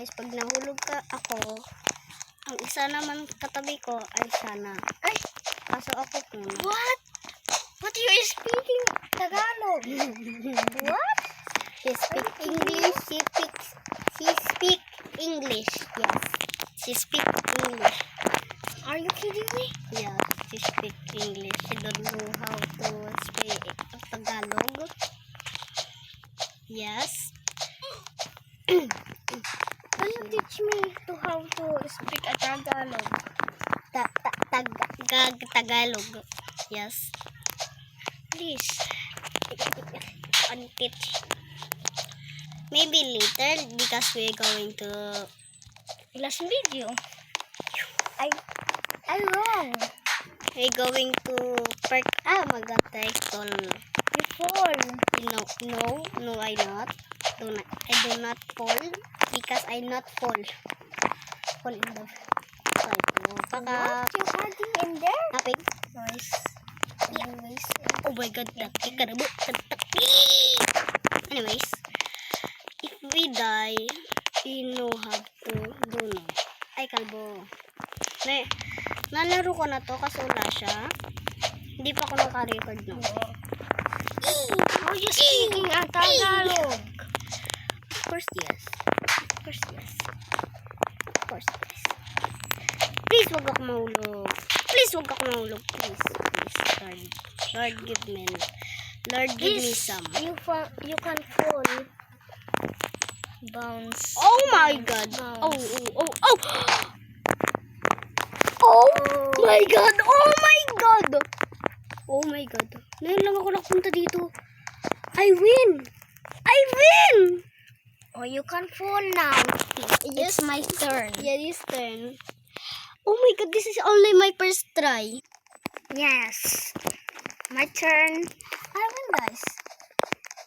guys, pag nahulog ako, ang isa naman katabi ko ay sana. Ay! Kaso ako muna. What? What you are speaking Tagalog? What? She speak English. She speak English. Yes. She speak English. Are you kidding me? Yeah, she speak English. She don't know how to speak Tagalog. Yes. Can you teach me to how to speak a Tagalog? Tagalog. Yes. Please. Teach. Maybe later because we're going to Last video. I wrong. we're going to park. Oh my god, title. You fall. No, I not. I do not fall because I not fall. Fall in the title. What? You're hiding in there? Nothing. Noise. Anyways. Oh my god, anyways, if we die, we know how to do no. Ay, kalbo. Nalaro ko na to kasi wala siya. Hindi pa ako naka-record no. Are you speaking a Tagalog? Of course, yes. Of course, yes. Of course, yes. Please, wag ako mahulog. Please, wag ako mahulog. Please, Lord. Lord, give me. Lord, give me some. You can fall. Bounce. Oh my god. Bounce. Oh. Oh my god. Oh my god. Oh my god. Ngayon lang ako nakapunta dito. I win. Oh, you can fall now. Yes. It's my turn. Yeah, this turn. Oh my god, this is only my first try. Yes. My turn. I win, guys.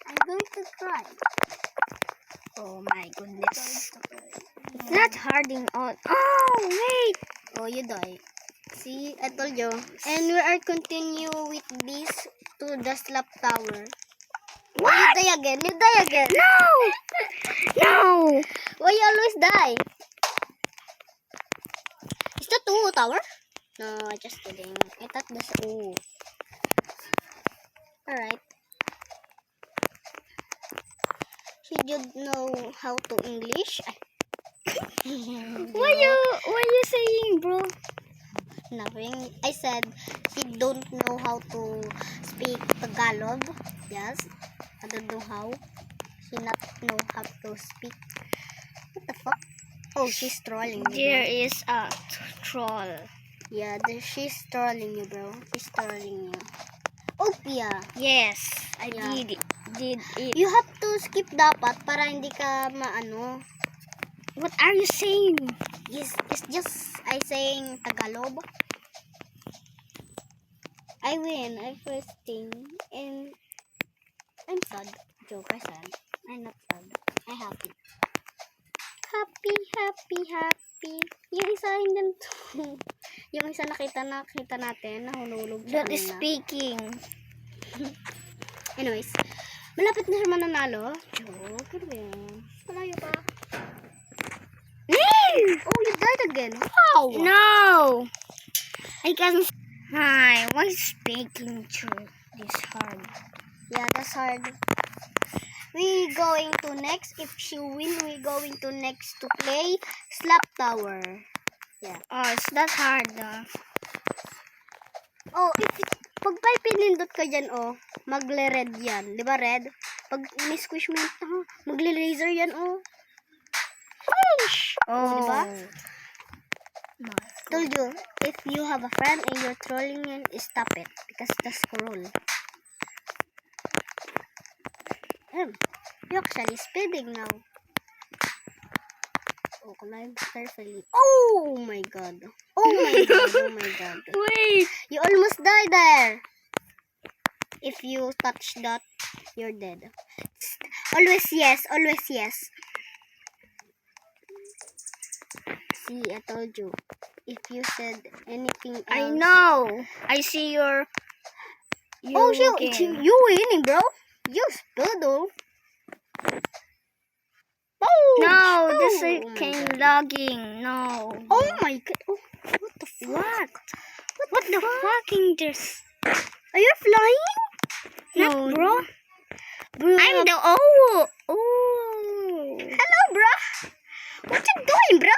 I'm going to try. Oh my goodness. It's not harding on. Oh, wait. Oh, you die. See, I told you. And we are continue with this to the slap tower. What? You die again. No. No. Why you always die? Is that two tower? No, just kidding. I thought that's two. Alright. Should you know how to English? What you saying, bro? Nothing. I said he don't know how to speak Tagalog. Yes. I don't know how. He not know how to speak. What the fuck? Oh, she's trolling you. There Bro. is a troll. Yeah, she's trolling you, bro. She's trolling you. Oh, yeah. Yes, I Yeah. did it. You have to skip dapat para hindi ka maano. What are you saying? It's just I saying Tagalog. I win. I first thing. And I'm sad. Joke, I sad. I'm not sad. I'm happy. Happy. Yung isa hindi yung isa nakita natin nahulog siya That is kanina. speaking. Anyways, malapit na siya mananalo. Joke, ano ba yan? Malayo pa. Oh, you died again. Wow! No. I can. Hi, why speaking through this hard? Yeah, that's hard. We going to next. If she win, we going to next to play Slap Tower. Yeah. Oh, it's not hard. Oh, pag pinindot ka dyan, oh, magle-red yan. Di ba red? Pag ni-squish mo yan, magle-laser yan, oh. Oh, Di ba? My Told you, if you have a friend and you're trolling him, stop it. Because that's cruel. You're actually speeding now. Oh, climb carefully. Oh my god. Oh my god. Wait. You almost died there. If you touch that, you're dead. Always yes. See, I told you. If you said anything else. I know. I see your. Oh, you game. winning, bro. You stood, oh. No. this Oh is my came God. lagging. No. Oh my god. Oh, what the fuck? What the fucking this? Are you flying? No, Not, bro. Bro. I'm the oh. Hello, bro. What you doing, bro?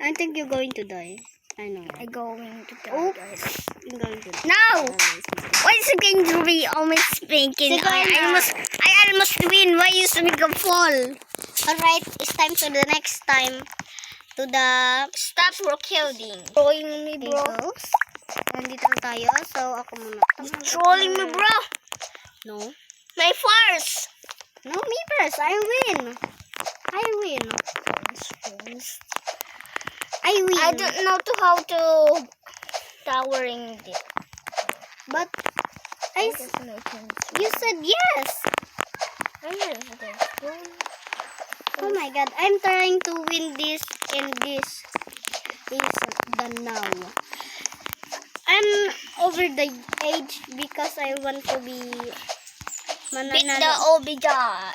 I think you're going to die. I know. I'm going to die, Oh. guys. You're going to die. No. Why is it going to be always speaking? Sige na. I almost win. Why is it going to fall? Alright, it's time to the next time. To the Stop recording. Trolling me, bro. Eagles. Nandito na tayo. So, ako muna. Trolling me, bro. No. My first. No, me first. I win. I win. I win. I don't know how to towering it. But you said yes. Oh my god. I'm trying to win this and this is the now. I'm over the age because I want to be Beat the mananalo. Obijay.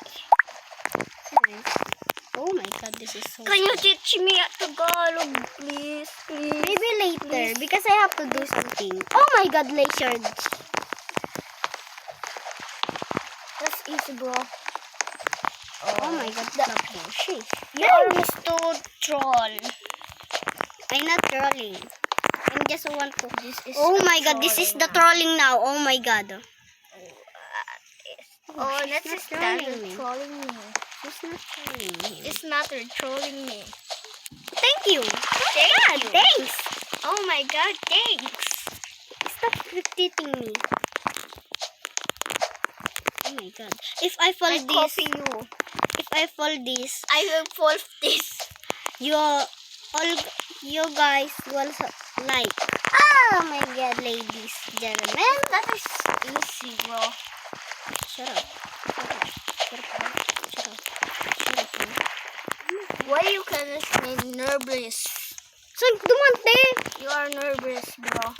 Oh my god, this is so Can you teach me at Tagalog, please? Please. maybe later because I have to do something. Oh my god, laser. That's easy, bro. Oh my god, stop pushing. You almost to troll. I'm not trolling. I'm just want to. This is Oh a my god, this is the trolling trolling now. Oh my god. Oh, she's that's not just trolling me. trolling me. She's not trolling me. It's not trolling me. Thank you. Thank you. Thanks. Oh my god, thanks. Stop repeating me. Oh my god. If I fall I this, copy you. if I fall this, I will fall this. you guys will like. Oh my god, ladies, gentlemen. That is easy, bro. Shut up. Shut up. Shut up. Shut up. Shut up. Why you can make nervous? So, dumante. You are nervous, bro.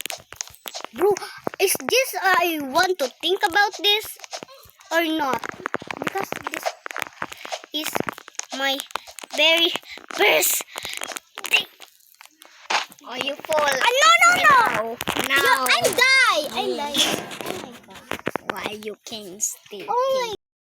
Bro, is this I want to think about this or not? Because this is my very first thing. Oh, you fall. No. Now. I die. I die. Oh my god. Why you can stay? Oh my